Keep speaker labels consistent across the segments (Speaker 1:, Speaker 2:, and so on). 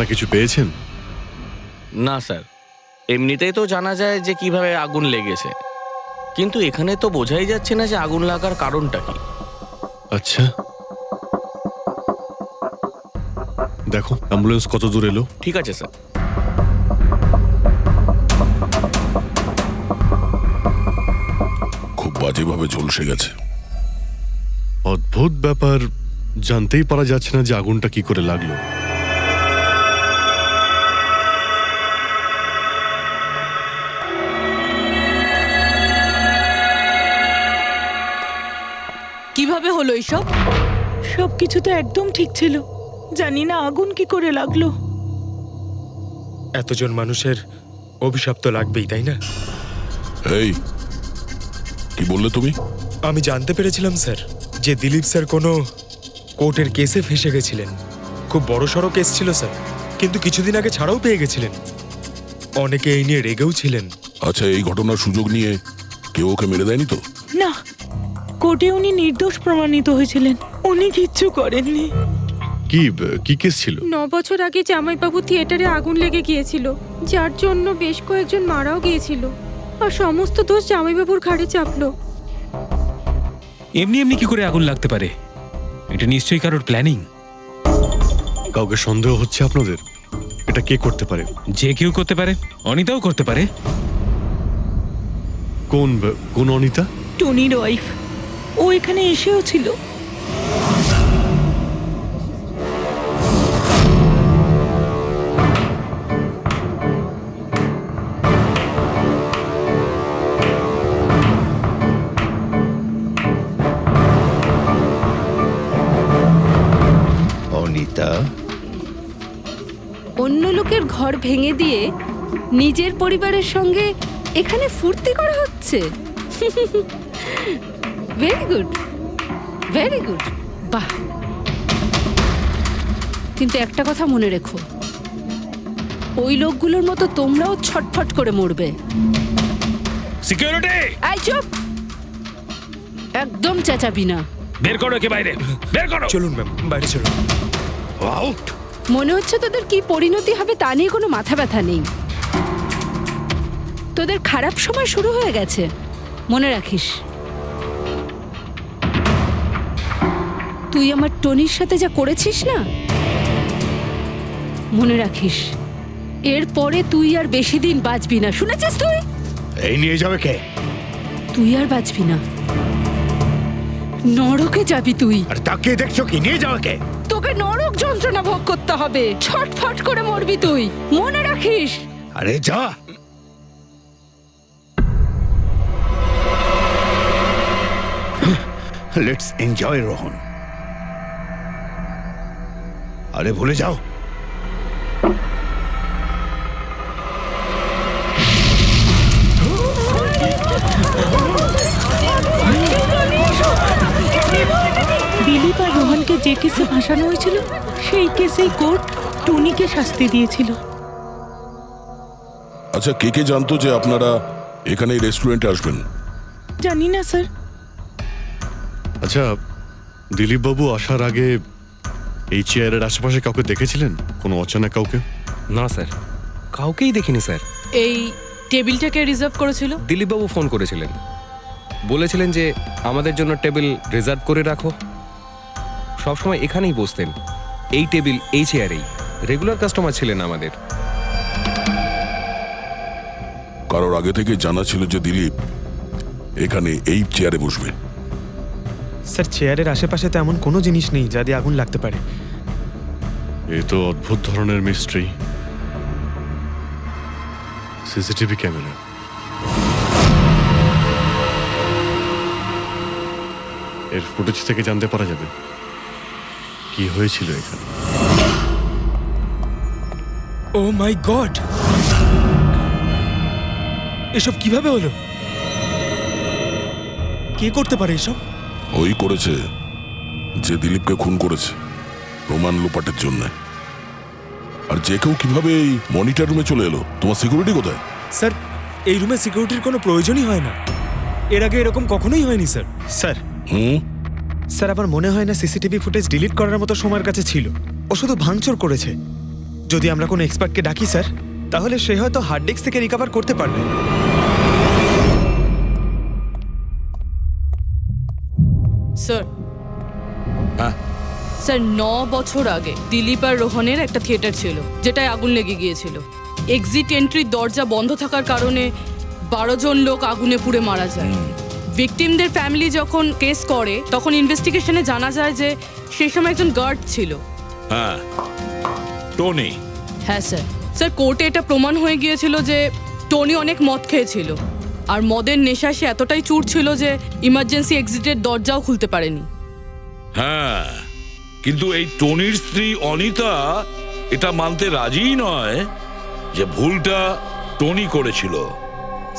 Speaker 1: জানা কিছু পেয়েছেন?
Speaker 2: না স্যার, এমনিতেই তো জানা যায় যে কিভাবে আগুন লেগেছে, কিন্তু এখানে তো বোঝাই যাচ্ছে না যে আগুন লাগার কারণটা কি।
Speaker 1: আচ্ছা, দেখো অ্যাম্বুলেন্স কত দূর এলো।
Speaker 2: ঠিক আছে স্যার।
Speaker 3: খুব বাজেভাবে ঝলসে গেছে।
Speaker 1: অদ্ভুত ব্যাপার, জানতেই পারা যাচ্ছে না যে আগুনটা কি করে লাগলো।
Speaker 4: কিভাবে হলো এইসব?
Speaker 5: সবকিছু তো একদম ঠিক ছিল, জানি না আগুন কি করে লাগলো।
Speaker 6: এতজন মানুষের অভিশাপ তো লাগবেই, তাই না?
Speaker 3: এই কি বললে তুমি?
Speaker 6: আমি জানতে পেরেছিলাম স্যার যে দিলীপ স্যার কোনো কোর্টের কেসে ফেঁসে গেছিলেন। খুব বড়সড় কেস ছিল স্যার, কিন্তু কিছুদিন আগে ছাড়াও পেয়ে গেছিলেন। অনেকে এই নিয়ে রেগেও ছিলেন।
Speaker 3: আচ্ছা, এই ঘটনার সুযোগ নিয়ে কেউ ওকে মেরে দেয়নি তো?
Speaker 5: না, কোর্টে উনি নির্দোষ প্রমাণিত হয়েছিলেন, উনি কিচ্ছু করেননি।
Speaker 1: কি কেস ছিল?
Speaker 7: 9 বছর আগে জামাইবাবু থিয়েটারে আগুন লেগে গিয়েছিল, যার জন্য বেশ কয়েকজন মারাও গিয়েছিল, আর সমস্ত দোষ জামাইবাবুর ঘাড়ে চাপলো।
Speaker 8: এমনি এমনি কি করে আগুন লাগতে পারে? এটা নিশ্চয়ই কারোর প্ল্যানিং।
Speaker 1: কাউকে সন্দেহ হচ্ছে আপনাদের? এটা কে করতে পারে?
Speaker 8: যে কেউ করতে পারে, অনিতাও করতে পারে।
Speaker 1: কোন অনিতা?
Speaker 5: টনির ওয়াইফ, ও এখানে এসেও ছিল।
Speaker 9: অনিতা,
Speaker 4: অন্য লোকের ঘর ভেঙে দিয়ে নিজের পরিবারের সঙ্গে এখানে ফুর্তি করা হচ্ছে। ভেরি গুড, ভেরি গুড, বাহ। কিন্তু একটা কথা মনে রেখো, ওই লোকগুলোর মতো তোমরাও ছটফট করে মরবে।
Speaker 8: সিকিউরিটি,
Speaker 4: এই চুপ, একদম চেঁচাবি না।
Speaker 8: বের করো একে বাইরে, বের করো।
Speaker 6: চলুন ম্যাম, বাইরে চলুন।
Speaker 9: আউট।
Speaker 4: মনে হচ্ছে তোদের কি পরিণতি হবে তা নিয়ে কোনো মাথা ব্যথা নেই। তোদের খারাপ সময় শুরু হয়ে গেছে, মনে রাখিস। তুই আমার টনির সাথে যা করেছিস না, মনে রাখিস এরপরে তুই আর বেশি দিন বাঁচবি না, শুনেছিস? তুই
Speaker 9: এই নিয়ে যাবে কে?
Speaker 4: তুই আর বাঁচবি না, নরকে যাবি তুই।
Speaker 9: আর তাকিয়ে দেখছো কি? নিয়ে যাবে কে?
Speaker 4: তোকে নরক যন্ত্রণা ভোগ করতে হবে, ছটফট করে মরবি তুই, মনে রাখিস।
Speaker 9: আরে যা। Let's enjoy Rohan. আরে ভুলে যাও।
Speaker 5: দিলীপ আর রোহনকে যে কেসে ফাঁসানো হয়েছিল, সেই কেসেই কোর্ট টনিকে শাস্তি দিয়েছিল।
Speaker 3: আচ্ছা, কে কে জানতো যে আপনারা এখানে এই রেস্টুরেন্টে আসবেন?
Speaker 5: জানি না স্যার।
Speaker 1: আচ্ছা, দিলীপ বাবু আসার আগে এই চেয়ারের আশেপাশে কাউকে দেখেছিলেন? কোনো অচেনা কাউকে?
Speaker 10: না স্যার, কাউকেই দেখিনি স্যার।
Speaker 4: এই টেবিলটাকে রিজার্ভ করেছিল
Speaker 10: দিলীপবাবু ফোন করেছিলেন, বলেছিলেন যে আমাদের জন্য টেবিল রিজার্ভ করে রাখো। সবসময় এখানেই বসতেন, এই টেবিল এই চেয়ারেই। রেগুলার কাস্টমার ছিলেন আমাদের।
Speaker 3: কারোর আগে থেকে জানা ছিল যে দিলীপ এখানে এই চেয়ারে বসবে?
Speaker 6: স্যার, চেয়ারের আশেপাশে তেমন কোনো জিনিস নেই যা দিয়ে আগুন লাগতে পারে।
Speaker 1: এই তো অদ্ভুত ধরনের মিস্ট্রি। সিসিটিভি ক্যামেরা, এর ফুটেজ থেকে জানতে পারা যাবে কি হয়েছিল এখানে।
Speaker 6: ও মাই গড, এসব কিভাবে হলো? কে করতে পারে এসব?
Speaker 3: ওই করেছে যে দিলীপকে খুন করেছে প্রমাণ লোপাটের জন্য। আর যে কেউ কিভাবে এই মনিটর রুমে চলে এলো? তোমার সিকিউরিটি কোথায়?
Speaker 6: স্যার, এই রুমে সিকিউরিটির কোনো প্রয়োজনই হয় না। এর আগে এরকম কখনোই হয়নি স্যার। স্যার স্যার আমার মনে হয় না সিসিটিভি ফুটেজ ডিলিট করার মতো সময়ের কাছে ছিল। ও শুধু ভাঙচুর করেছে, যদি আমরা কোনো এক্সপার্টকে ডাকি স্যার, তাহলে সে হয়তো হার্ড ডিস্ক থেকে রিকভার করতে পারবে।
Speaker 11: স্যার
Speaker 9: হ্যাঁ?
Speaker 11: স্যার 9 বছর আগে দিলীপ আর রোহনের একটা থিয়েটার ছিল যেটায় আগুন লেগে গিয়েছিল। এক্সিট এন্ট্রির দরজা বন্ধ থাকার কারণে 12 জন লোক আগুনে পুড়ে মারা যায়। ভিকটিমদের ফ্যামিলি যখন কেস করে তখন ইনভেস্টিগেশনে জানা যায় যে সেই সময় একজন গার্ড ছিল।
Speaker 9: হ্যাঁ, টনি।
Speaker 11: হ্যাঁ স্যার। স্যার কোর্টে এটা প্রমাণ হয়ে গিয়েছিল যে টনি অনেক মদ খেয়েছিল আর মদের নেশা সে এতটাই চুর ছিল যে ইমার্জেন্সি এক্সিটের দরজাও খুলতে পারেনি।
Speaker 12: হ্যাঁ, কিন্তু এই টনির স্ত্রী অনিতা এটা মানতে রাজিই নয় যে ভুলটা টনি করেছিল।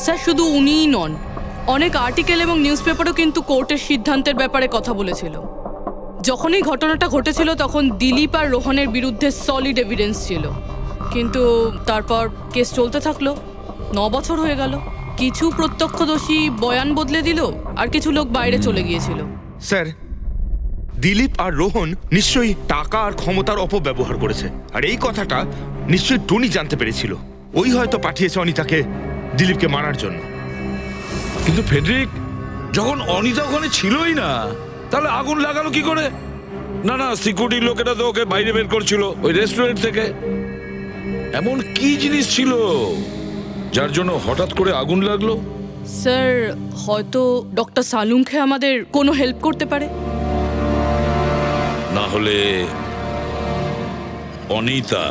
Speaker 11: স্যার শুধু উনিই নন, অনেক আর্টিকেল এবং নিউজ পেপারও কিন্তু কোর্টের সিদ্ধান্তের ব্যাপারে কথা বলেছিল। যখন এই ঘটনাটা ঘটেছিল তখন দিলীপ আর রোহনের বিরুদ্ধে সলিড এভিডেন্স ছিল, কিন্তু তারপর কেস চলতে থাকলো। 9 বছর হয়ে গেল। কিছু প্রত্যক্ষদর্শী বয়ান বদলে দিল আর কিছু লোক বাইরে চলে গিয়েছিল।
Speaker 9: স্যার, দিলীপ আর রোহন নিশ্চয়ই টাকা আর ক্ষমতার অপব্যবহার করেছে, আর এই কথাটা নিশ্চয়ই টনি জানতে পেরেছিল। ওই হয়তো পাঠিয়েছে অনিতাকে দিলীপকে মারার জন্য।
Speaker 12: কিন্তু ফেডরিক, যখন অনিতা ওখানে ছিলই না, তাহলে আগুন লাগালো কি করে? না না, সিকিউরিটির লোকেরা তো ওকে বাইরে বের করছিল ওই রেস্টুরেন্ট থেকে। এমন কি জিনিস ছিল যার জন্য হঠাৎ করে আগুন লাগলো?
Speaker 11: স্যার হয়তো ডক্টর সালুংখে আমাদের কোনো হেল্প করতে পারে।
Speaker 12: না হলে অনিতা।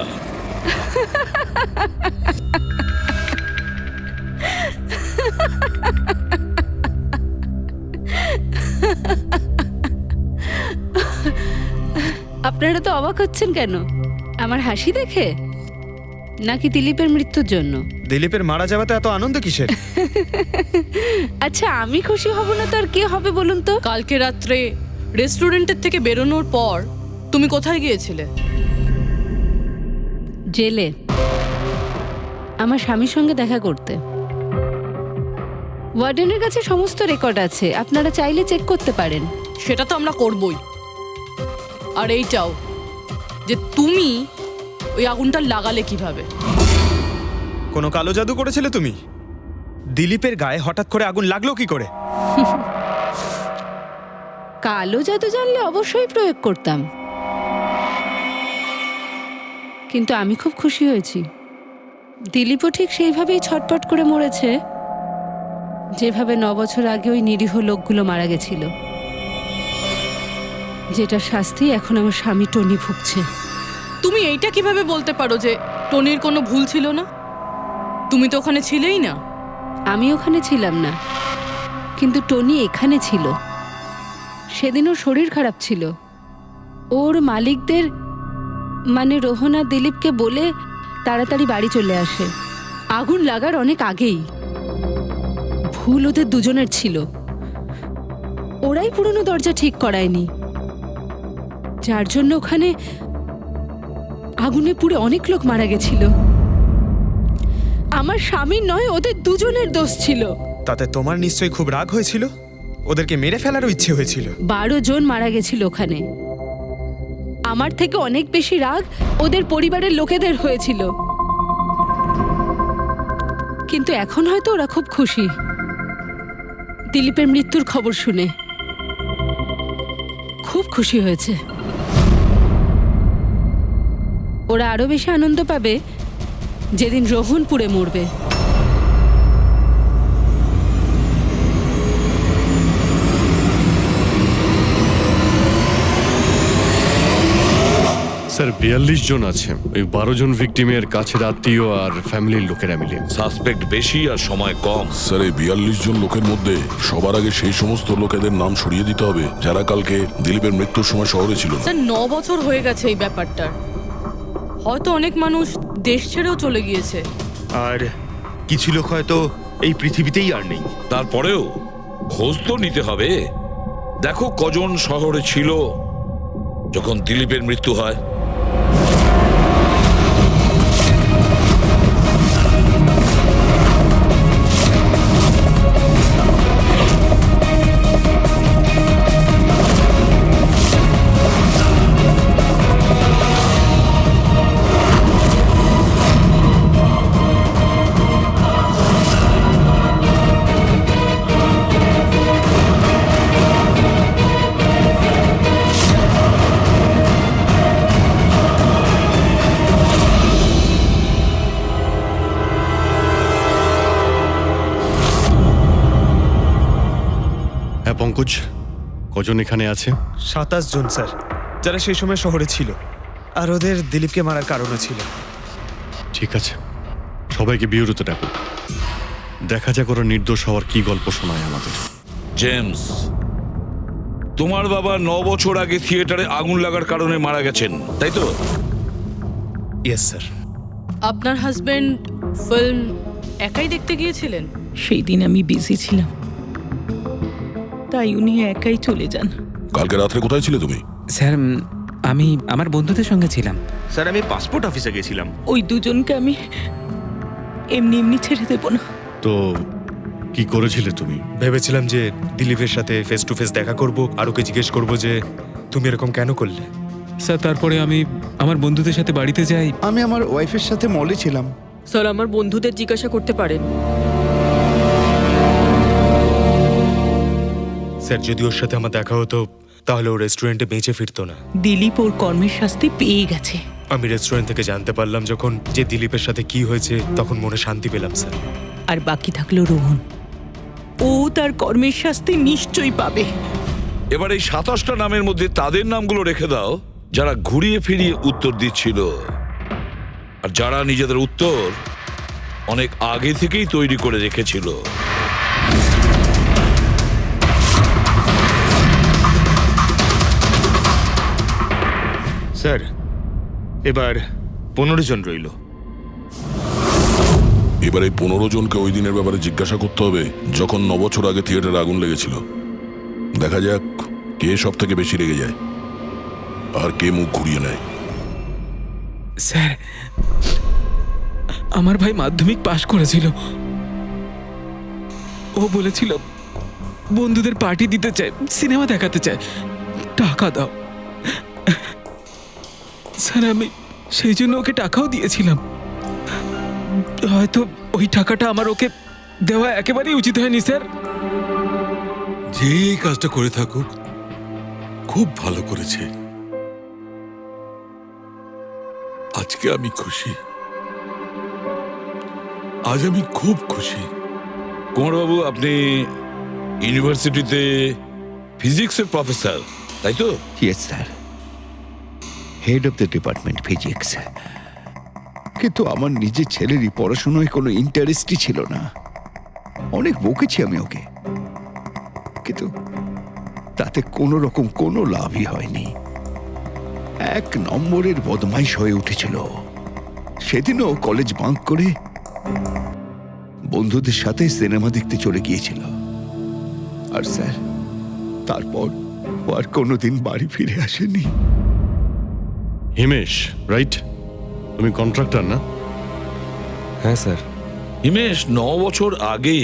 Speaker 4: আপনারা তো অবাক হচ্ছেন কেন? আমার হাসি দেখে নাকি দিলীপের মৃত্যুর জন্য?
Speaker 6: দিলীপের মারা যাওয়াতে এত আনন্দ কিসের?
Speaker 4: আচ্ছা, আমি খুশি হব না তো আর কে হবে বলুন তো?
Speaker 11: কালকে রাত্রে রেস্টুরেন্টের থেকে বেরোনোর পর তুমি কোথায় গিয়েছিলে?
Speaker 4: জেলে আমার স্বামীর সঙ্গে দেখা করতে। ওয়ার্ডেনের কাছে সমস্ত রেকর্ড আছে, আপনারা চাইলে চেক করতে পারেন।
Speaker 11: সেটা তো আমরা করবই। আর এইটাও যে তুমি ওই আগুনটা লাগালে কিভাবে?
Speaker 6: কোনো কালো জাদু করেছিলে তুমি? দিলীপের গায়ে হঠাৎ করে আগুন লাগলো কি করে?
Speaker 4: কালো জাদু জানলে অবশ্যই প্রয়োগ করতাম, কিন্তু আমি খুব খুশি হয়েছি। দিলীপও ঠিক সেইভাবেই ছটপট করে মরেছে যেভাবে 9 বছর আগে ওই নিরীহ লোকগুলো মারা গেছিল, যেটা শাস্তি এখন আমার স্বামী টনি ভুগছে।
Speaker 11: তুমি এইটা কিভাবে বলতে পারো যে টনির কোনো ভুল ছিল না? তুমি তো ওখানে ছিলেই না।
Speaker 4: আমি ওখানে ছিলাম না, কিন্তু টনি এখানে ছিল। সেদিন ওর শরীর খারাপ ছিল। ওর মালিকদের মানে রোহন আর দিলীপকে বলে তাড়াতাড়ি বাড়ি চলে আসে আগুন লাগার অনেক আগেই। ভুল ওদের দুজনের ছিল। ওরাই পুরনো দরজা ঠিক করায়নি, যার জন্য ওখানে আগুনে পুড়ে অনেক লোক মারা গেছিল। আমার স্বামীর নয়, ওদের দুজনের দোষ ছিল।
Speaker 6: তাতে তোমার নিশ্চয়ই খুব রাগ হয়েছিল, ওদেরকে মেরে ফেলারও ইচ্ছে হয়েছিল।
Speaker 4: 12 জন মারা গেছিল ওখানে। আমার থেকে অনেক বেশি রাগ ওদের পরিবারের লোকেদের হয়েছিল, কিন্তু এখন হয়তো ওরা খুব খুশি দিলীপের মৃত্যুর খবর শুনে। খুব খুশি হয়েছে। ওরা আরো বেশি আনন্দ পাবে যেদিন রোহন পুড়ে মরবে।
Speaker 1: স্যার 42 জন আছে, ওই 12 জন ভিকটিমের কাছের আত্মীয় আর ফ্যামিলির লোকেরা মিলে।
Speaker 12: সাসপেক্ট বেশি আর সময় কম।
Speaker 3: স্যার, এই 42 জন লোকের মধ্যে সবার আগে সেই সমস্ত লোকেদের নাম সরিয়ে দিতে হবে যারা কালকে দিলীপের মৃত্যুর সময় শহরে ছিল না।
Speaker 11: স্যার 9 বছর হয়ে গেছে এই ব্যাপারটার। হয়তো অনেক মানুষ দেশ ছেড়েও চলে গিয়েছে,
Speaker 9: আর কিছু লোক হয়তো এই পৃথিবীতেই আর নেই।
Speaker 12: তারপরেও খোঁজ তো নিতে হবে। দেখো কজন শহরে ছিল যখন দিলীপের মৃত্যু হয়।
Speaker 1: কজন এখানে আছে?
Speaker 6: 27 জন স্যার, যারা সেই সময় শহরে ছিল, আর ওদের দিলীপকে মারার কারণও ছিল।
Speaker 1: ঠিক আছে, সবাইকে বিউরোতে ডাকো। দেখা যাক ওরা নির্দোষ হওয়ার কি গল্প শোনায় আমাদের।
Speaker 12: জেমস, তোমার বাবা 9 বছর আগে থিয়েটারে আগুন লাগার কারণে মারা গেছেন, তাই তো?
Speaker 6: Yes sir.
Speaker 11: আপনার হাজবেন্ড ফিল্ম একাই দেখতে গিয়েছিলেন?
Speaker 5: সেই দিন আমি বিজি ছিলাম, তাই উনি একাই চলে যান।
Speaker 3: কালকে রাত্রে কোথায় ছিলে তুমি?
Speaker 8: স্যার আমি আমার বন্ধুদের সঙ্গে ছিলাম।
Speaker 9: স্যার আমি পাসপোর্ট অফিসে গেছিলাম।
Speaker 5: ওই দুজনকে আমি এমনি এমনি ছেড়ে দেব না।
Speaker 1: তো কি করেছিলে তুমি?
Speaker 6: ভেবেছিলাম যে দিলীপের সাথে ফেস টু ফেস দেখা করব, আর ওকে জিজ্ঞেস করব যে তুমি এরকম কেন করলে।
Speaker 8: স্যার তারপরে আমি আমার বন্ধুদের সাথে বাড়িতে যাই।
Speaker 13: আমি আমার ওয়াইফের সাথে মলে ছিলাম।
Speaker 7: স্যার আমার বন্ধুদের জিজ্ঞাসা করতে পারেন।
Speaker 6: স্যার যদি ওর সাথে আমার দেখা হতো তাহলে ও রেস্টুরেন্টে বেঁচে ফিরতো না।
Speaker 5: দিলীপ ওর কর্মের শাস্তি পেয়ে গেছে।
Speaker 6: আমি রেস্টুরেন্ট থেকে জানতে পারলাম যখন যে দিলীপের সাথে কি হয়েছে, তখন মনে শান্তি পেলাম স্যার।
Speaker 5: আর বাকি থাকলো রোহন, ও তার কর্মের শাস্তি নিশ্চয়ই পাবে।
Speaker 12: এবার এই 27টা নামের মধ্যে তাদের নামগুলো রেখে দাও যারা ঘুরিয়ে ফিরিয়ে উত্তর দিচ্ছিল, আর যারা নিজেদের উত্তর অনেক আগে থেকেই তৈরি করে রেখেছিল।
Speaker 9: স্যার এবার 15 জন রইল।
Speaker 3: এবার এই 15 জনকে ওই দিনের ব্যাপারে জিজ্ঞাসা করতে হবে যখন 9 বছর আগে থিয়েটারে আগুন লেগেছিল। দেখা যাক কে সব থেকে বেশি রেগে যায় আর কে মুখ ঘুরিয়ে নেয়।
Speaker 8: স্যার আমার ভাই মাধ্যমিক পাশ করেছিল। ও বলেছিল বন্ধুদের পার্টি দিতে চায়, সিনেমা দেখাতে চায়, টাকা দাও। স্যার আমি সেই জন্য ওকে টাকাও দিয়েছিলাম। হয়তো ওই টাকাটা আমার ওকে দেওয়া একেবারেই উচিত হয়নি স্যার।
Speaker 12: যে এই কাজটা করে থাকুক খুব ভালো করেছে। আজকে আমি খুশি, আজ আমি খুব খুশি। কুমারবাবু, আপনি ইউনিভার্সিটিতে ফিজিক্সের প্রফেসর, তাই তো?
Speaker 13: Yes sir, head of the department physics. কিন্তু আমার নিজের ছেলেরই পড়াশোনায় কোনো ইন্টারেস্টই ছিল না। অনেক বকেছি আমি ওকে, কিন্তু তাতে কোনো রকম কোনো লাভই হয়নি। 1 নম্বরের বদমাইশ হয়ে উঠেছিল। সেদিনও কলেজ বাঙ্ক করে বন্ধুদের সাথে সিনেমা দেখতে চলে গিয়েছিল। আর স্যার তারপর ও আর কোনোদিন বাড়ি ফিরে আসেনি।
Speaker 1: হিমেশ, রাইট? তুমি কন্ট্রাক্টর না?
Speaker 10: হ্যাঁ স্যার।
Speaker 12: হিমেশ, 9 বছর আগে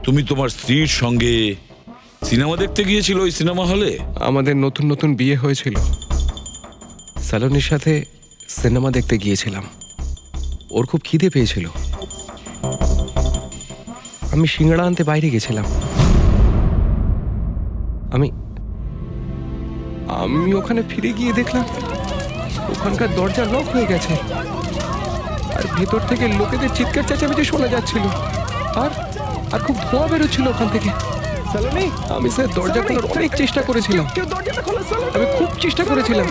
Speaker 12: তুমি তোমার স্ত্রীর সঙ্গে সিনেমা দেখতে গিয়েছিল ওই সিনেমা হলে।
Speaker 10: আমাদের নতুন নতুন বিয়ে হয়েছিল, স্যালোনির সাথে সিনেমা দেখতে গিয়েছিলাম। ওর খুব খিদে পেয়েছিল, আমি সিঙ্গাড়া আনতে বাইরে গেছিলাম। আমি আমি ওখানে ফিরে গিয়ে দেখলাম ওখানকার দরজা লক হয়ে গেছে, আর ভেতর থেকে লোকেদের চিৎকার চেঁচামেচি শোনা যাচ্ছিল, আর আর খুব ধোঁয়া বেরোচ্ছিল ওখান থেকে। আমি স্যার দরজা খোলার অনেক চেষ্টা করেছিলাম, আমি খুব চেষ্টা করেছিলাম।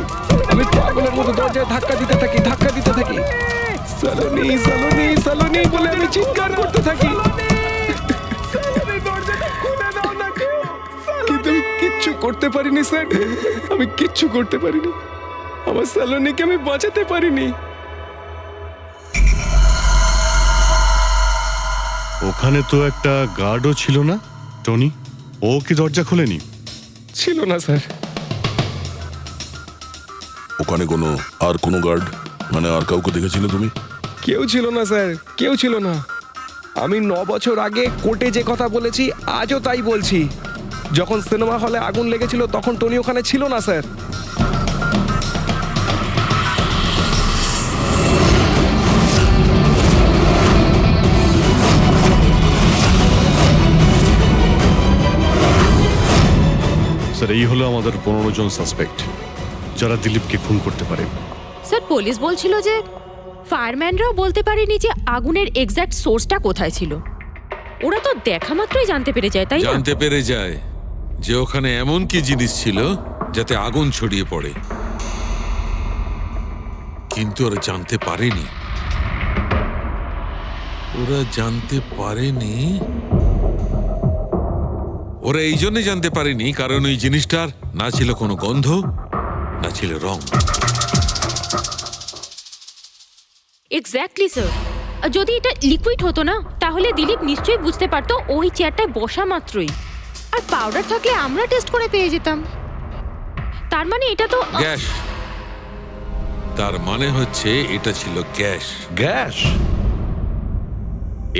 Speaker 10: আমি পাগলের মতো দরজায় ধাক্কা দিতে থাকি। সালোনি সালোনি সালোনি বলে আমি চিৎকার করতে থাকি, কিন্তু আমি কিচ্ছু করতে পারিনি স্যার। আমি কিচ্ছু করতে পারিনি, আমার সালোনিকে আমি বাঁচাতে পারিনি।
Speaker 1: ওখানে তো একটা গার্ডও ছিল না, টনি? ও কি দরজা খোলেনি?
Speaker 10: ছিল না স্যার।
Speaker 3: ওখানে কোনো গার্ড মানে আর কাউকে দেখেছিলে তুমি?
Speaker 10: কেউ ছিল না স্যার, কেউ ছিল না। আমি 9 বছর আগে কোর্টে যে কথা বলেছি আজও তাই বলছি। যখন সিনেমা হলে আগুন লেগেছিল তখন টনি ওখানে ছিল না স্যার।
Speaker 1: স্যার এই হলো আমাদের 15 জন সাসপেক্ট যারা দিলীপকে খুন করতে পারে।
Speaker 7: স্যার পুলিশ বলছিল যে ফায়ারম্যানরাও বলতে পারেনি যে আগুনের এক্স্যাক্ট সোর্সটা কোথায় ছিল। ওরা তো দেখা মাত্রই জানতে পেরে যায়, তাই না?
Speaker 12: জানতে পেরে যায়, যে ওখানে এমন কি জিনিস ছিল যাতে আগুন ছড়িয়ে পড়ে, কিন্তু ওরা জানতে পারেনি। ওরা এই জন্য জানতে পারেনি কারণ ওই জিনিসটার না ছিল কোনো গন্ধ, না ছিল রং।
Speaker 7: Exactly sir. যদি এটা লিকুইড হতো না তাহলে দিলীপ নিশ্চয়ই বুঝতে পারতো ওই চেয়ারটায় বসা মাত্রই। আর পাউডার থাকলে আমরা টেস্ট করে পেয়ে যেতাম। তার মানে এটা তো
Speaker 12: গ্যাস। তার মানে হচ্ছে এটা ছিল গ্যাস।
Speaker 3: গ্যাস?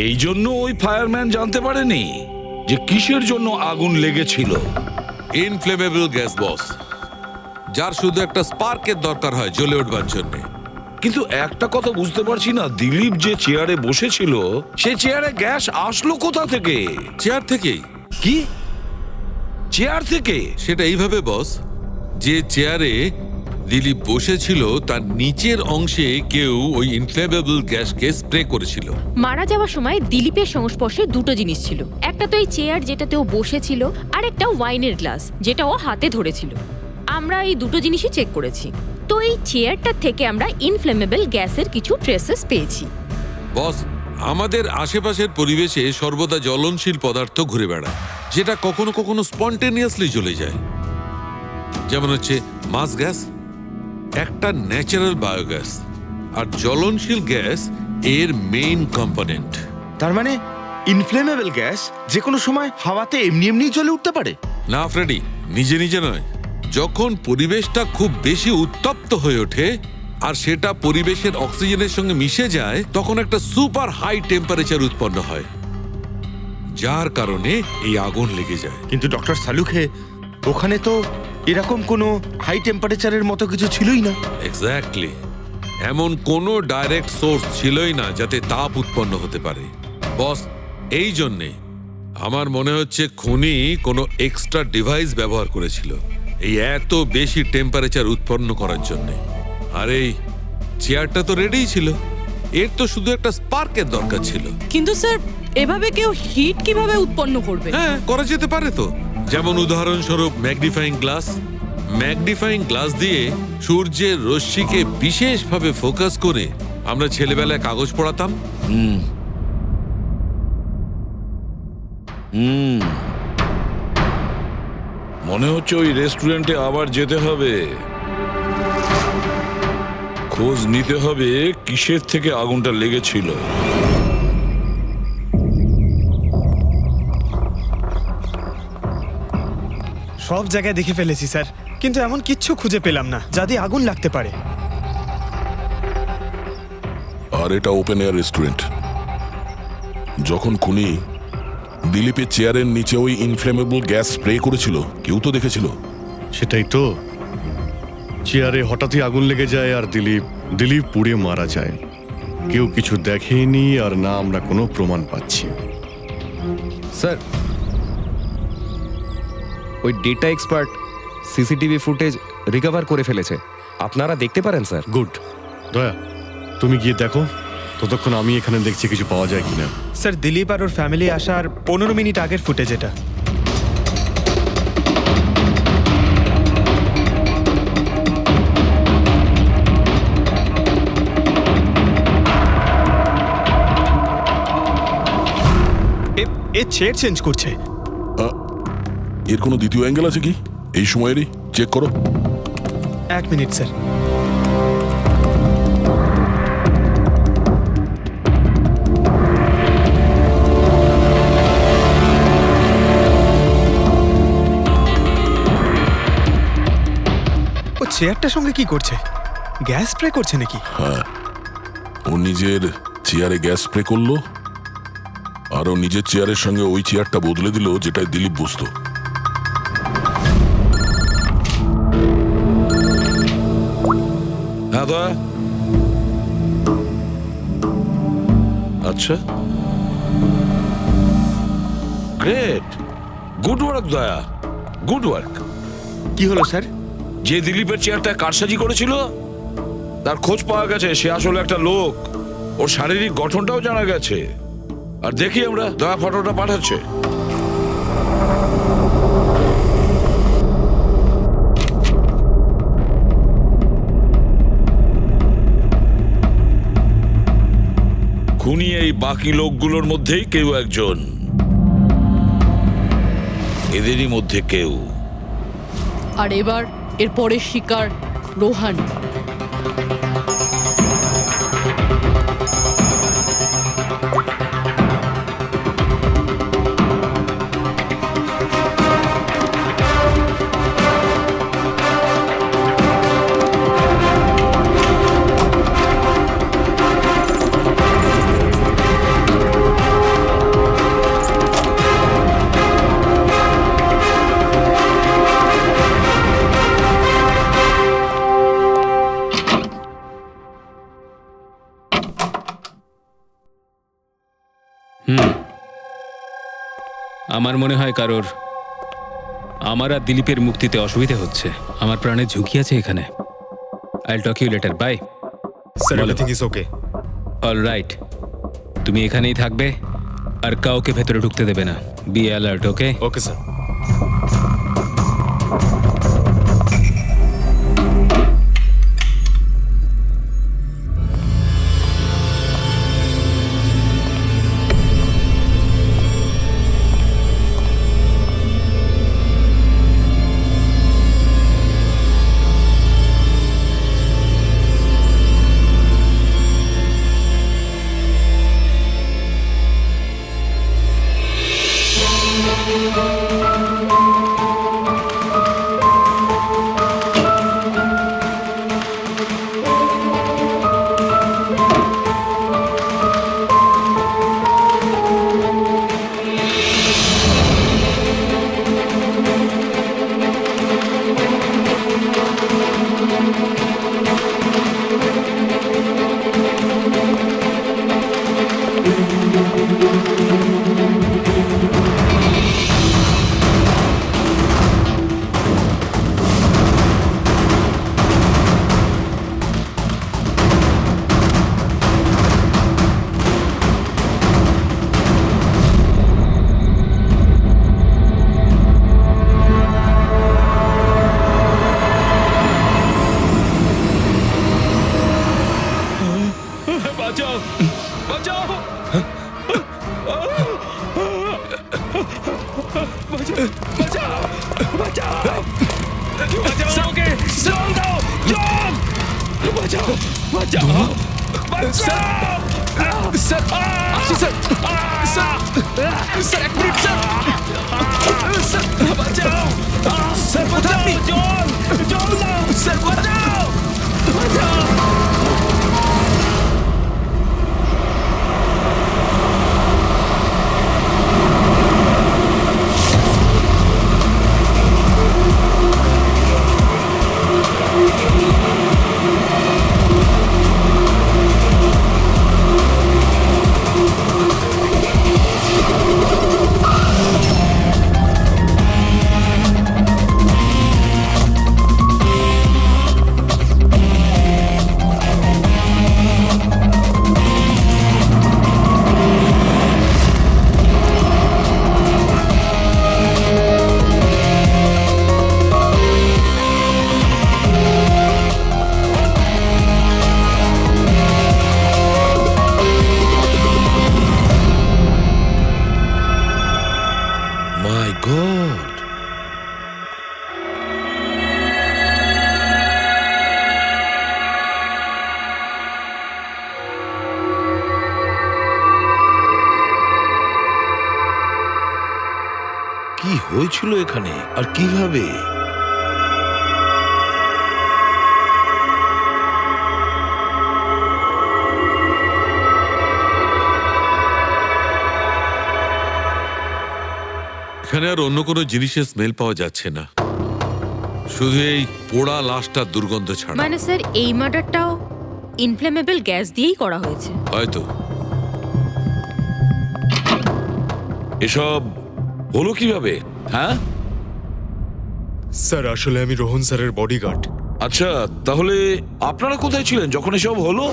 Speaker 3: এই জন্য ওই ফায়ারম্যান জানতে পারেনি যে কিসের জন্য আগুন লেগেছিল।
Speaker 12: ইনফ্লেমেবল গ্যাস বস, যার শুধু একটা স্পার্কের দরকার হয় জ্বলে উঠবার জন্য।
Speaker 3: কিন্তু একটা কথা বুঝতে পারছি না, দিলীপ যে চেয়ারে বসেছিল সেই চেয়ারে গ্যাস আসলো কোথা থেকে?
Speaker 12: চেয়ার থেকেই।
Speaker 3: কি চেয়ার থেকে?
Speaker 12: সেটা এইভাবে বস, যে চেয়ারে দিলীপ বসেছিল তার নিচের অংশে কেউ ওই ইনফ্লেমেবল গ্যাসকে স্প্রে করেছিল।
Speaker 7: মারা যাওয়ার সময় দিলীপের সংস্পর্শে দুটো জিনিস ছিল। একটা তো এই চেয়ার যেটাতে ও বসেছিল, আর একটা ওয়াইনের গ্লাস যেটা ও হাতে ধরেছিল। আমরা এই দুটো জিনিসই চেক করেছি। তো এই চেয়ারটা থেকে আমরা ইনফ্লেমেবল গ্যাসের কিছু ট্রেসেস পেয়েছি।
Speaker 12: বস, আমাদের আশেপাশের পরিবেশে সর্বদা জ্বলনশীল পদার্থ ঘুরে বেড়ায়, যেটা কখনো কখনো স্পন্টেনিয়াসলি জ্বলে যায়। যেমন হচ্ছে মাস গ্যাস, একটা ন্যাচারাল বায়োগ্যাস, আর জ্বলনশীল গ্যাস এর মেইন কম্পোনেন্ট।
Speaker 9: তার মানে ইনফ্লেমেবল গ্যাস যে কোনো সময় হাওয়াতে এমনি এমনি জ্বলে উঠতে পারে?
Speaker 12: না ফ্রেডি, নিজে নিজে নয়। যখন পরিবেশটা খুব বেশি উত্তপ্ত হয়ে ওঠে আর সেটা পরিবেশের অক্সিজেনের সঙ্গে মিশে যায়, তখন একটা সুপার হাই টেম্পারেচার উৎপন্ন হয়, যার কারণে এই আগুন লেগে যায়।
Speaker 9: কিন্তু ডক্টর সালুখে, ওখানে তো এরকম কোনো হাই টেম্পারেচারের মতো কিছু ছিলই না।
Speaker 12: এক্স্যাক্টলি, এমন কোনো ডাইরেক্ট সোর্স ছিলই না যাতে তাপ উৎপন্ন হতে পারে। বস, এই জন্যে আমার মনে হচ্ছে খুনি কোনো এক্সট্রা ডিভাইস ব্যবহার করেছিল এই এত বেশি টেম্পারেচার উৎপন্ন করার জন্য। আর এই চেয়ারটা তো রেডিই ছিল, এর তো শুধু একটা স্পার্কের দরকার ছিল।
Speaker 11: কিন্তু স্যার, এভাবে কেউ হিট কিভাবে উৎপন্ন করবে?
Speaker 12: হ্যাঁ, করা যেতে পারে তো। যেমন উদাহরণস্বরূপ ম্যাগনিফাইং গ্লাস। ম্যাগনিফাইং গ্লাস দিয়ে সূর্যের রশ্মিকে বিশেষভাবে ফোকাস করে আমরা ছেলেবেলায় কাগজ পড়াতাম।
Speaker 3: মনে হচ্ছে ওই রেস্টুরেন্টে আবার যেতে হবে, খোঁজ নিতে হবে কিসের থেকে আগুনটা লেগেছিল।
Speaker 6: সব জায়গায় দেখে ফেলেছি স্যার, কিন্তু এমন কিচ্ছু খুঁজে পেলাম না যাতে আগুন লাগতে পারে।
Speaker 3: আর এটা ওপেন এয়ার রেস্টুরেন্ট। যখন খুনি দিলীপের চেয়ারের নিচে ওই ইনফ্লেমেবল গ্যাস স্প্রে করেছিল, কেউ তো দেখেছিল।
Speaker 1: সেটাই তো, চেয়ারে হঠাৎই আগুন লেগে যায় আর দিলীপ পুড়ে মারা যায়। কেউ কিছু দেখেনি, আর না আমরা কোনো প্রমাণ পাচ্ছি।
Speaker 10: স্যার, ওই data expert CCTV footage recover করে ফেলেছে, আপনারা দেখতে পারেন স্যার।
Speaker 1: গুড। দয়া, তুমি গিয়ে দেখো, ততক্ষণ আমি এখানে দেখছি কিছু পাওয়া যায় কিনা।
Speaker 6: স্যার, দিলীপ আর ওর ফ্যামিলি আসার 15 মিনিট আগের ফুটেজ এটা। এ চেয়ার চেঞ্জ করছে।
Speaker 3: এর কোনো দ্বিতীয় অ্যাঙ্গেল আছে কি এই সময়েরই? চেক করো।
Speaker 6: 1 মিনিট স্যার। ও চেয়ারটার সঙ্গে কি করছে? গ্যাস স্প্রে করছে নাকি?
Speaker 3: হ্যাঁ, ও নিজের চেয়ারে গ্যাস স্প্রে করলো, আর ও নিজের চেয়ারের সঙ্গে ওই চেয়ারটা বদলে দিল যেটায় দিলীপ বসতো।
Speaker 12: হ্যাঁ দয়া।
Speaker 3: আচ্ছা,
Speaker 12: গ্রেট, গুড ওয়ার্ক দয়া, গুড ওয়ার্ক।
Speaker 9: কি হলো স্যার?
Speaker 3: যে দিলীপের চেয়ারটা কারসাজি করেছিল তার খোঁজ পাওয়া গেছে। সে আসলে একটা লোক, ওর শারীরিক গঠনটাও জানা গেছে। আর দেখি আমরা, দয়া ফটোটা পাঠাচ্ছে।
Speaker 12: খুনি এই বাকি লোকগুলোর মধ্যেই কেউ একজন, এদেরই মধ্যে কেউ।
Speaker 11: আর এবার এর পরের শিকার রোহান।
Speaker 8: আমার মনে হয় কারোর আমার আর দিলীপের মুক্তিতে অসুবিধা হচ্ছে। আমার প্রাণের ঝুঁকি আছে এখানে। I'll talk you later, bye.
Speaker 6: Sir everything is okay.
Speaker 8: All right, তুমি এখানেই থাকবে আর কাউকে ভেতরে ঢুকতে দেবে না। Be alert, okay?
Speaker 6: Okay sir.
Speaker 12: My god, কি হয়েছিল এখানে আর কিভাবে?
Speaker 14: এখানে আর অন্য কোনো জিনিসের স্মেল পাওয়া যাচ্ছে না, শুধু এই পোড়া লাশটার দুর্গন্ধ ছাড়া।
Speaker 7: মানে স্যার এই মার্ডারটাও ইনফ্লেমেবল গ্যাস দিয়েই করা হয়েছে
Speaker 14: হয়তো।
Speaker 12: এসব হলো কিভাবে? হ্যাঁ
Speaker 6: স্যার আসলে আমি রোহন স্যারের বডিগার্ড।
Speaker 12: আচ্ছা, তাহলে আপনারা কোথায় ছিলেন যখন এসব হলো?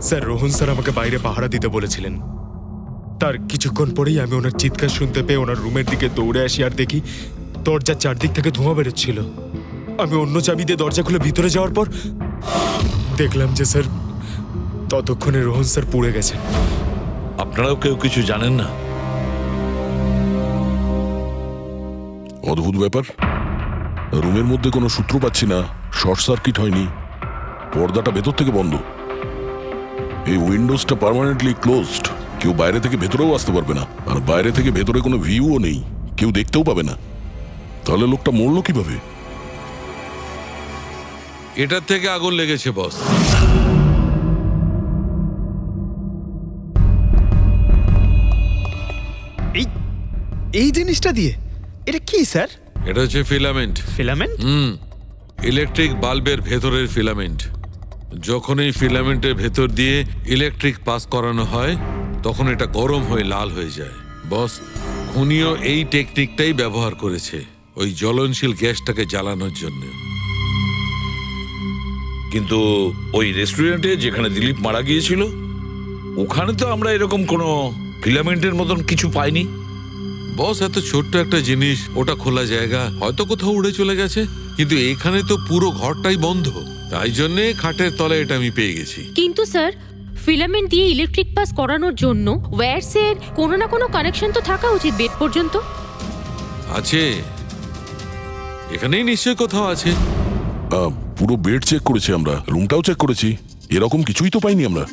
Speaker 6: স্যার রোহন স্যার আমাকে বাইরে পাহারা দিতে বলেছিলেন। তার কিছুক্ষণ পরেই আমি ওনার চিৎকার শুনতে পেয়ে ওনার রুমের দিকে দৌড়ে আসি আর দেখি দরজার চারদিক থেকে ধোঁয়া বেরোচ্ছিল। আমি অন্য চাবি দিয়ে দরজা খুলে ভিতরে যাওয়ার পর দেখলাম যে স্যার ততক্ষণে রোহন স্যার পুড়ে গেছেন।
Speaker 12: আপনারাও কেউ কিছু জানেন না?
Speaker 3: অদ্ভুত ব্যাপার, রুমের মধ্যে কোনো সূত্র পাচ্ছি না, শর্ট সার্কিট হয়নি, পর্দাটা ভেতর থেকে বন্ধ, এই উইন্ডোজটা পার্মানেন্টলি ক্লোজড, কেউ বাইরে থেকে ভেতরেও আসতে পারবে না, আর বাইরে থেকে ভেতরে কোনো ভিউও নেই, কেউ দেখতেও পাবে না। তাহলে লোকটা মরলো কিভাবে?
Speaker 14: এটার থেকে আগুন লেগেছে বস।
Speaker 10: এই জিনিসটা দিয়ে এটা কি স্যার?
Speaker 14: এটা হচ্ছে ফিলামেন্ট।
Speaker 10: ফিলামেন্ট?
Speaker 14: ইলেকট্রিক বাল্বের ভেতরের ফিলামেন্ট। যখন এই ফিলামেন্টের ভেতর দিয়ে ইলেকট্রিক পাস করানো হয় তখন এটা গরম হয়ে লাল হয়ে যায়। বস, খুনিও এই টেকনিকটাই ব্যবহার করেছে ওই জ্বলনশীল গ্যাসটাকে জ্বালানোর জন্য।
Speaker 12: কিন্তু ওই রেস্টুরেন্টে যেখানে দিলীপ মারা গিয়েছিল ওখানে তো আমরা এরকম কোনো ফিলামেন্টের মতন কিছু পাইনি।
Speaker 14: বস, এত ছোট্ট একটা জিনিস, ওটা খোলা জায়গা, হয়তো কোথাও উড়ে চলে গেছে, কিন্তু এখানে তো পুরো ঘরটাই বন্ধ, তাই জন্যে খাটের তলায় এটা আমি পেয়ে গেছি।
Speaker 7: কিন্তু স্যার, ফিলামেন্ট দিয়ে ইলেকট্রিক পাস করানোর জন্য ওয়্যারসের কোনো না কোনো কানেকশন তো থাকা উচিত বেড পর্যন্ত।
Speaker 14: আছে, এখানেই নিশ্চয় কোথাও আছে।
Speaker 3: পুরো বেড চেক করেছি আমরা, রুমটাও চেক করেছি, এরকম কিছুই তো পাইনি আমরা।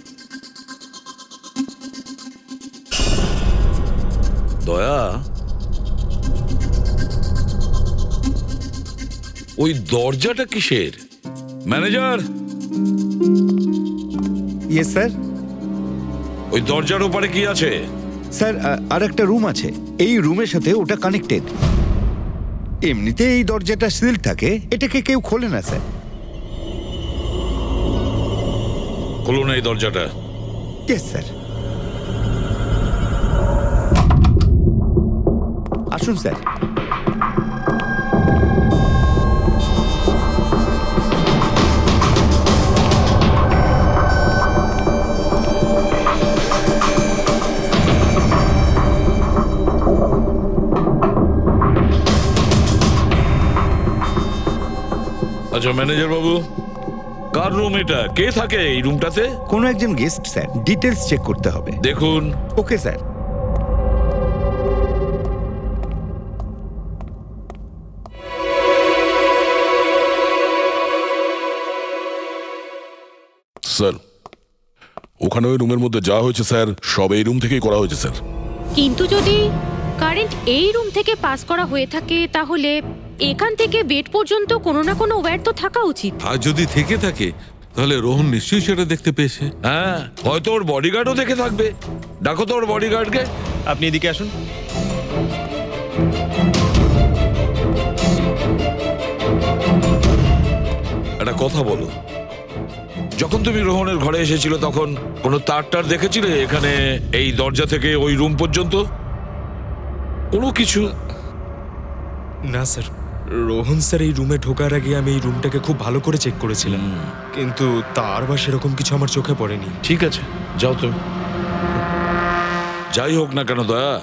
Speaker 12: দয়া, ওই দরজাটা কিসের? Manager,
Speaker 13: yes sir.
Speaker 12: ওই দরজার ওপারে কি আছে?
Speaker 13: স্যার, আর একটা রুম আছে, এই রুমের সাথে ওটা কানেক্টেড। এমনিতে এই দরজাটা সিল থাকে, এটাকে কেউ খোলে না স্যার।
Speaker 12: খুলুন এই দরজাটা।
Speaker 13: Yes sir. আসুন স্যার।
Speaker 12: আচ্ছা ম্যানেজার বাবু, কার রুম এটা? কে থাকে এই রুমটাতে?
Speaker 13: কোনো একজন গেস্ট স্যার, ডিটেলস চেক করতে হবে।
Speaker 12: দেখুন।
Speaker 13: Okay sir.
Speaker 3: স্যার, ওখানে ওই রুমের মধ্যে যা হয়েছে স্যার, সব এই রুম থেকেই করা হয়েছে স্যার।
Speaker 7: কিন্তু যদি কারেন্ট এই রুম থেকে পাস করা হয়ে থাকে তাহলে এখান থেকে বেড পর্যন্ত কোনো না কোনো ওয়্যার তো থাকা উচিত।
Speaker 14: আর যদি থেকে থাকে তাহলে রোহন নিশ্চয়ই সেটা দেখতে পেয়েছে।
Speaker 12: হ্যাঁ, হয়তো ওর বডিগার্ডও দেখে থাকবে। ডাকো তো ওর বডিগার্ডকে।
Speaker 6: আপনি এদিকে আসুন।
Speaker 12: একটা কথা বলো, যখন তুমি রোহনের ঘরে এসেছিল তখন কোনো তার দেখেছিলে এখানে এই দরজা থেকে ওই রুম পর্যন্ত? কোনো কিছু?
Speaker 6: না স্যার, রোহন স্যার এই রুমে ঢোকার আগে আমি এই রুমটাকে খুব ভালো করে চেক করেছিলাম, কিন্তু তার বা সেরকম কিছু আমার চোখে পড়েনি।
Speaker 12: ঠিক আছে, যাও তুমি। যাই হোক না কেন দয়া,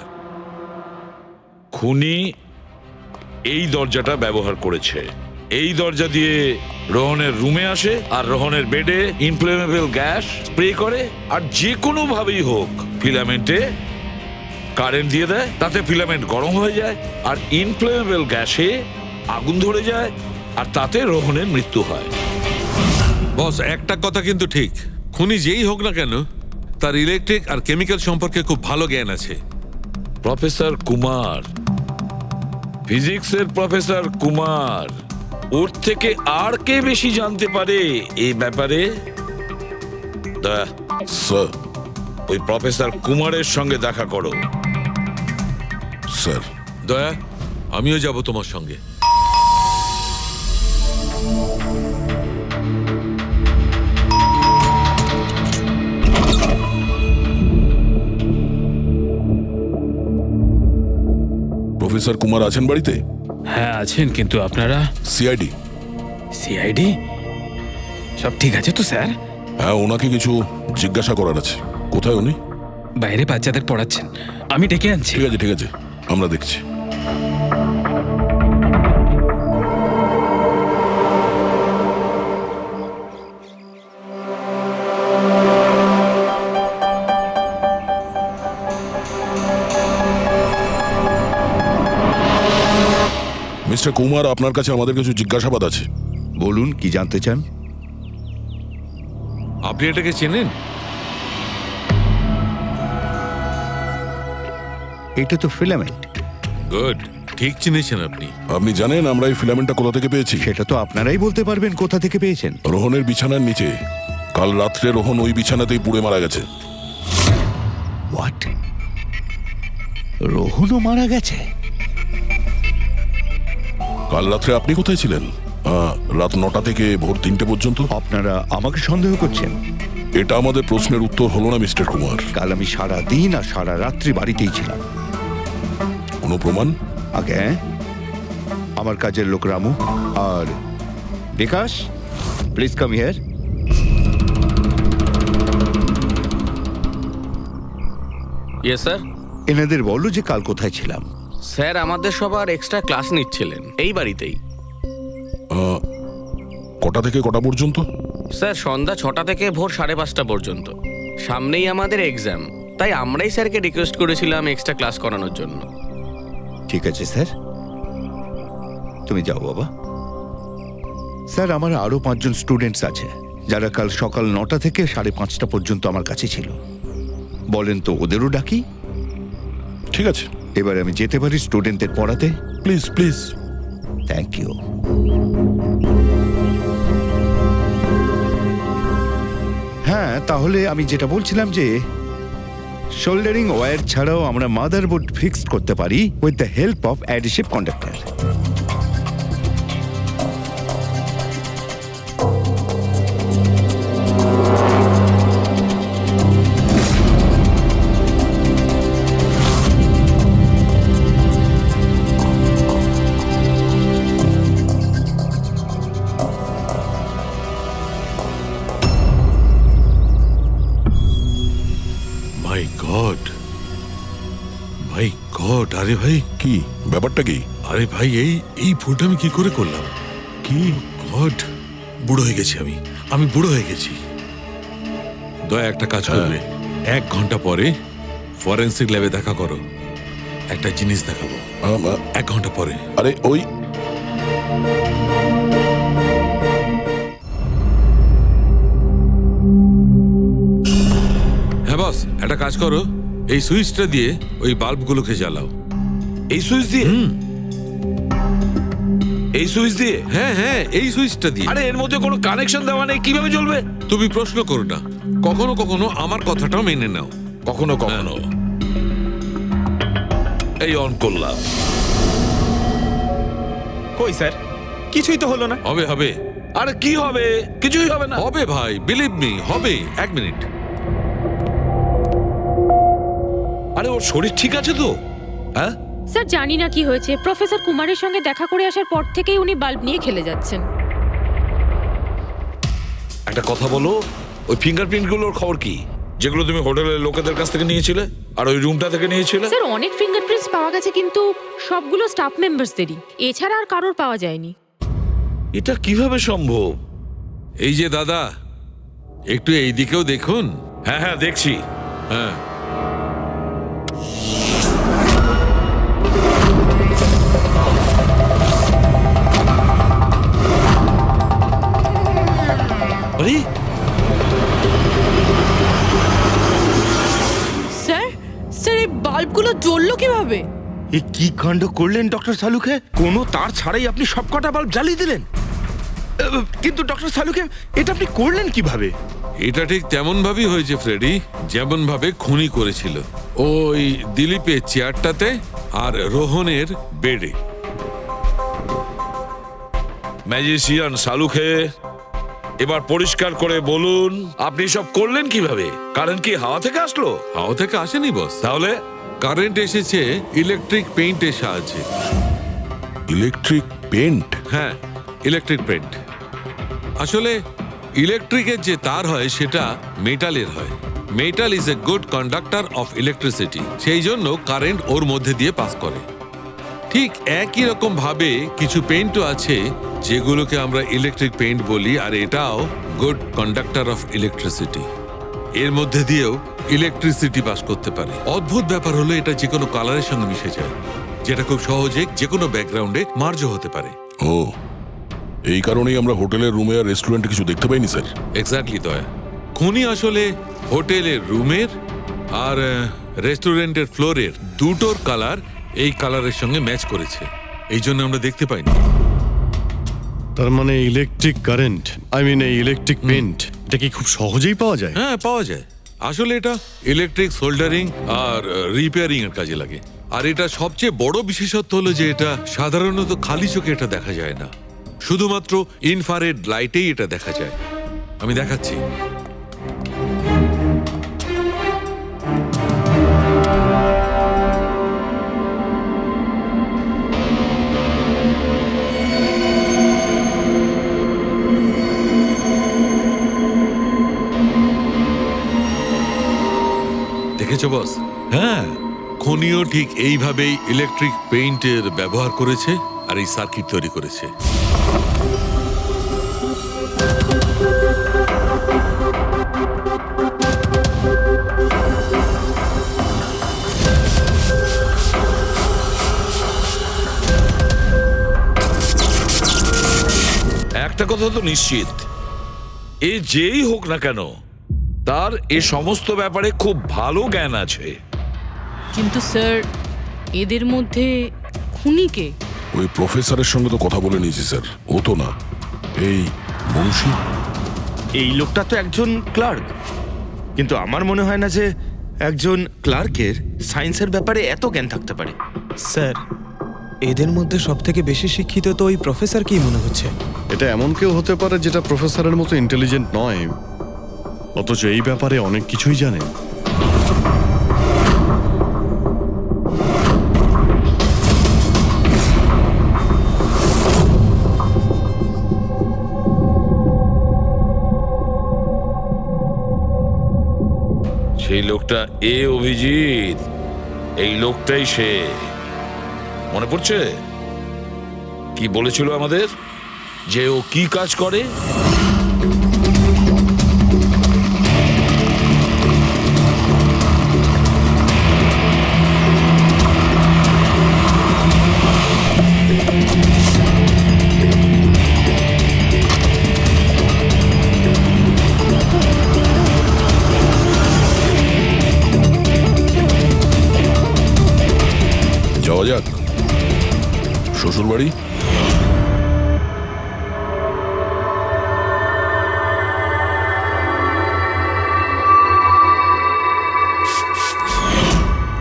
Speaker 12: খুনি এই দরজাটা ব্যবহার করেছে। এই দরজা দিয়ে রোহনের রুমে আসে আর রোহনের বেডে ইনফ্লেমেবল গ্যাস স্প্রে করে, আর যে কোনো ভাবেই হোক ফিলামেন্টে কারেন্ট দিয়ে দেয়, তাতে ফিলামেন্ট গরম হয়ে যায় আর ইনফ্লেমেবল গ্যাসে আগুন ধরে যায়, আর তাতে রোহনের মৃত্যু হয়।
Speaker 14: বস, একটা কথা কিন্তু ঠিক, খুনি যেই হোক না কেন তার ইলেকট্রিক আর কেমিক্যাল সম্পর্কে খুব ভালো জ্ঞান আছে।
Speaker 12: প্রফেসর কুমার, ফিজিক্সের প্রফেসর কুমার, ওর থেকে আর কে বেশি জানতে পারে এই ব্যাপারে?
Speaker 3: স্যার,
Speaker 12: ওই প্রফেসর কুমারের সঙ্গে দেখা করো।
Speaker 3: স্যার।
Speaker 14: দয়া, আমিও যাব তোমার সঙ্গে।
Speaker 3: প্রফেসর কুমার আছেন বাড়িতে?
Speaker 8: হ্যাঁ আছেন, কিন্তু আপনারা?
Speaker 3: সিআইডি।
Speaker 8: সিআইডি? সব ঠিক আছে তো স্যার?
Speaker 3: হ্যাঁ, ওনাকে কিছু জিজ্ঞাসা করার আছে। কোথায় উনি?
Speaker 8: বাইরে বাচ্চাদের পড়াচ্ছেন, আমি ডেকে আনছি।
Speaker 3: ঠিক আছে ঠিক আছে, আমরা দেখছি। মিস্টার কুমার, আপনার কাছে আমাদের কিছু জিজ্ঞাসাবাদ আছে।
Speaker 13: বলুন, কি জানতে চান?
Speaker 14: আপনি এটাকে চেনেন?
Speaker 13: এটা তো ফিলামেন্ট।
Speaker 14: গুড, ঠিক চিনেছেন আপনি।
Speaker 3: আপনি জানেন আমরা এই ফিলামেন্টটা কোথা থেকে পেয়েছি?
Speaker 13: সেটা তো আপনারাই বলতে পারবেন কোথা থেকে পেয়েছেন।
Speaker 3: রোহনের বিছানার নিচে। কাল রাত্রে রোহন ওই বিছানাতেই পুড়ে মারা গেছে।
Speaker 13: হোয়াট? রোহনও মারা গেছে?
Speaker 3: কাল রাত্রে আপনি কোথায় ছিলেন? রাত 9টা থেকে ভোর 3টে পর্যন্ত।
Speaker 13: আপনারা আমাকে সন্দেহ করছেন?
Speaker 3: এটা আমাদের প্রশ্নের উত্তর হলো না মিস্টার কুমার।
Speaker 13: কাল আমি সারা দিন আর সারা রাত্রি বাড়িতেই ছিলাম।
Speaker 3: কোনো প্রমাণ?
Speaker 13: আগে আমার কাজের লোক রামু আর Bikash, please come here.
Speaker 2: Yes sir.
Speaker 13: এনাদের বলো যে কাল কোথায় ছিলাম।
Speaker 2: স্যার আমাদের সবার এক্সট্রা ক্লাস নিচ্ছিলেন এই বাড়িতেই।
Speaker 3: কটা থেকে কটা পর্যন্ত?
Speaker 2: স্যার সন্ধ্যা 6টা থেকে ভোর 5:30 পর্যন্ত। সামনেই আমাদের এক্সাম, তাই আমরাই স্যারকে রিকোয়েস্ট করেছিলাম এক্সট্রা ক্লাস করানোর জন্য।
Speaker 13: ঠিক আছে স্যার, তুমি যাও বাবা। স্যার, আমার আরো 5 জন স্টুডেন্টস আছে যারা কাল সকাল 9টা থেকে 5:30 পর্যন্ত আমার কাছে ছিল। বলেন তো ওদেরও ডাকি?
Speaker 3: ঠিক আছে,
Speaker 13: এবার আমি যেতে পারি স্টুডেন্টদের পড়াতে?
Speaker 3: Please please.
Speaker 13: Thank you. হ্যাঁ, তাহলে আমি যেটা বলছিলাম যে শোল্ডারিং ওয়্যার ছাড়াও আমরা মাদারবোর্ড ফিক্সড করতে পারি with the help of adhesive conductor.
Speaker 14: My god, my god! আরে ভাই,
Speaker 3: কি ব্যাপারটা? কি?
Speaker 14: আরে ভাই, এই ভুলটা আমি কি করে করলাম?
Speaker 3: কি
Speaker 14: গড, বুড়ো হয়ে গেছি আমি বুড়ো হয়ে গেছি। দয়া একটা কাজ করবে, 1 ঘন্টা পরে ফরেন্সিক ল্যাবে দেখা করো। একটা জিনিস দেখাবো। 1 ঘন্টা পরে।
Speaker 3: আরে ওই
Speaker 14: হ্যাঁ বস, একটা কাজ করো, এই সুইচটা দিয়ে ওই বাল্বগুলোকে জ্বালাও।
Speaker 12: এই সুইচ দিয়ে? এই সুইচ দিয়ে?
Speaker 14: হ্যাঁ হ্যাঁ, এই সুইচটা দিয়ে।
Speaker 12: আরে এর মধ্যে কোনো কানেকশন দেওয়া নেই, কিভাবে জ্বলবে?
Speaker 14: তুমি প্রশ্ন করো না, কখনো কখনো আমার কথাটাও মেনে নাও।
Speaker 12: কখনো কখনো। এই অন করলাম।
Speaker 10: কই স্যার, কিছুই তো হলো না।
Speaker 14: হবে হবে।
Speaker 12: আরে কি হবে? কিছুই হবে না।
Speaker 14: হবে ভাই, বিলিভ মি, হবে। 1 মিনিট।
Speaker 12: আরে ওর শরীর ঠিক আছে তো? হ্যাঁ
Speaker 7: স্যার জানি না কি হয়েছে, প্রফেসর কুমারের সঙ্গে দেখা করে আসার পর থেকেই উনি বাল্ব নিয়ে খেলে যাচ্ছেন।
Speaker 12: একটা কথা বলো, ওই ফিঙ্গারপ্রিন্ট গুলোর খবর কি, যেগুলো তুমি হোটেলের লোকেদের কাছ থেকে নিয়েছিলে আর ওই রুমটা থেকে নিয়েছিলে?
Speaker 7: স্যার অনেক ফিঙ্গারপ্রিন্টস পাওয়া গেছে, কিন্তু সবগুলো স্টাফ মেম্বারসদেরই, এছাড়া আর কারোর পাওয়া যায়নি।
Speaker 12: এটা কিভাবে সম্ভব?
Speaker 14: এই যে দাদা, একটু এই দিকেও দেখুন।
Speaker 12: হ্যাঁ হ্যাঁ দেখছি।
Speaker 14: হ্যাঁ,
Speaker 12: আরে
Speaker 11: স্যার, স্যার এই বাল্বগুলো জ্বললো কিভাবে?
Speaker 9: এ কি কাণ্ড করলেন ডক্টর সালুকে? কোনো তার ছাড়াই আপনি সবকটা বাল্ব জ্বালিয়ে দিলেন। কিন্তু ডক্টর সালুকে, এটা আপনি করলেন কিভাবে?
Speaker 14: এটা ঠিক তেমন ভাবেই হয়েছে ফ্রেডি, যেমন ভাবে খুনি করেছিল। ওই দিলীপের চেয়ারটাতে আর রোহনের বেডে।
Speaker 12: ম্যাজিশিয়ান সালুকে, এবার পরিষ্কার করে বলুন আপনি সব করলেন কিভাবে? কারেন্ট কি হাওয়া থেকে আসলো?
Speaker 14: হাওয়া থেকে আসেনি বস,
Speaker 12: তাহলে?
Speaker 14: কারেন্ট এসেছে ইলেকট্রিক পেইন্টের সাহায্যে।
Speaker 3: Electric paint?
Speaker 14: হ্যাঁ, ইলেকট্রিক পেইন্ট। আসলে ইলেকট্রিকের যে তার হয় সেটা মেটালের হয়। Metal is a good conductor of electricity, সেই জন্য কারেন্ট ওর মধ্যে দিয়ে পাস করে। ঠিক একই রকম ভাবে কিছু পেইন্টও আছে যেগুলোকে আমরা ইলেকট্রিক পেইন্ট বলি, আর এটাও গুড কন্ডাক্টর অফ ইলেকট্রিসিটি। এর মধ্যে দিয়েও ইলেকট্রিসিটি পাস করতে পারে। অদ্ভুত ব্যাপার হলো এটা যে কোনো কালারের সঙ্গে মিশে যায়। যেটা খুব সহজে যে কোনো ব্যাকগ্রাউন্ডে মার্জ হতে পারে।
Speaker 3: ও, এই কারণেই আমরা হোটেলের রুমে আর রেস্টুরেন্টে কিছু দেখতে পাইনি স্যার।
Speaker 14: এক্স্যাক্টলি দয়া, খুনি আসলে হোটেলের রুমের আর রেস্টুরেন্টের ফ্লোরের দুটোর কালার এই কালারের সঙ্গে ম্যাচ করেছে, এই জন্য আমরা দেখতে পাইনি।
Speaker 1: তার মানে ইলেকট্রিক কারেন্ট, এই ইলেকট্রিক পেইন্ট, এটা কি খুব সহজেই পাওয়া যায়?
Speaker 14: হ্যাঁ, পাওয়া যায়। আসলে এটা ইলেকট্রিক সোল্ডারিং আর রিপেয়ারিং এর কাজে লাগে। আর এটা সবচেয়ে বড় বিশেষত্ব হলো যে এটা সাধারণত খালি চোখে এটা দেখা যায় না, শুধুমাত্র ইনফ্রারেড লাইটেই এটা দেখা যায়। আমি দেখাচ্ছি। দেখেছো বস? হ্যাঁ, খনিও ঠিক এইভাবেই ইলেকট্রিক পেইন্টের ব্যবহার করেছে আর এই সার্কিট তৈরি করেছে।
Speaker 12: একটা কথা তো নিশ্চিত, এ যেই হোক না কেন তার এ সমস্ত ব্যাপারে খুব ভালো জ্ঞান আছে।
Speaker 11: কিন্তু স্যার, এদের মধ্যে খুনিকে
Speaker 3: ওই প্রফেসরের সঙ্গে তো কথা বলে নিয়েছি স্যার, ও তো না, এই মুন্সি।
Speaker 9: এই লোকটা তো একজন ক্লার্ক, কিন্তু আমার মনে হয় না যে একজন ক্লার্কের সায়েন্সের ব্যাপারে এত জ্ঞান থাকতে পারে।
Speaker 6: স্যার, এদের মধ্যে সব থেকে বেশি শিক্ষিত তো ওই প্রফেসর কি মনে হচ্ছে?
Speaker 1: এটা এমন কেউ হতে পারে যেটা প্রফেসরের মতো ইন্টেলিজেন্ট নয়, অথচ এই ব্যাপারে অনেক কিছুই জানে।
Speaker 12: সেই লোকটা অভিজিৎ, এই লোকটাই সে। মনে পড়ছে কি বলেছিল আমাদের, যে ও কি কাজ করে?
Speaker 3: যাওয়া যাক শ্বশুর বাড়ি।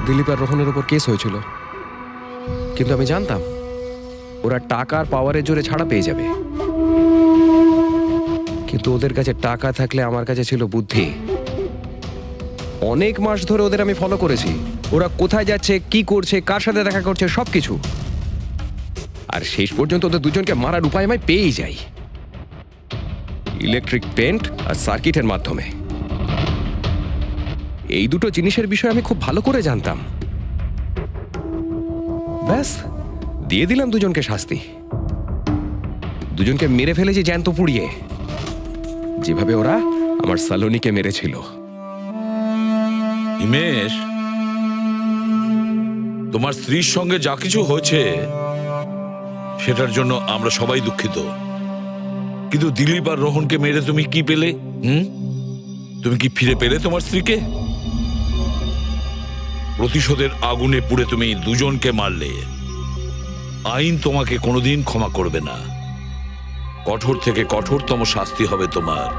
Speaker 10: দিলীপ আর রোহনের ওপর কেস হয়েছিল, কিন্তু আমি জানতাম ওরা টাকার পাওয়ারের জোরে ছাড়া পেয়ে যাবে। কিন্তু ওদের কাছে টাকা থাকলে আমার কাছে ছিল বুদ্ধি। অনেক মাস ধরে ওদের আমি ফলো করেছি, ওরা কোথায় যাচ্ছে, কি করছে, কার সাথে দেখা করছে, সবকিছু। আর শেষ পর্যন্ত ওদের দুজনকে মারার উপায় আমি পেয়েই যাই, ইলেকট্রিক পেন্ট আর সার্কিটের মাধ্যমে। এই দুটো জিনিসের বিষয়ে আমি খুব ভালো করে জানতাম। ব্যাস, দিয়ে দিলাম দুজনকে শাস্তি। দুজনকে মেরে ফেলেছি জ্যান্ত পুড়িয়ে, যেভাবে ওরা আমার সালোনিকে মেরেছিল।
Speaker 12: হিমেশ, তোমার স্ত্রীর সঙ্গে যা কিছু হয়েছে সেটার জন্য আমরা সবাই দুঃখিত, কিন্তু দিলীপ আর রোহনকে মেরে তুমি কি পেলে? তুমি কি ফিরে পেলে তোমার স্ত্রীকে? প্রতিশোধের আগুনে পুড়ে তুমি দুজনকে মারলে, আইন তোমাকে কোনোদিন ক্ষমা করবে না। কঠোর থেকে কঠোরতম শাস্তি হবে তোমার।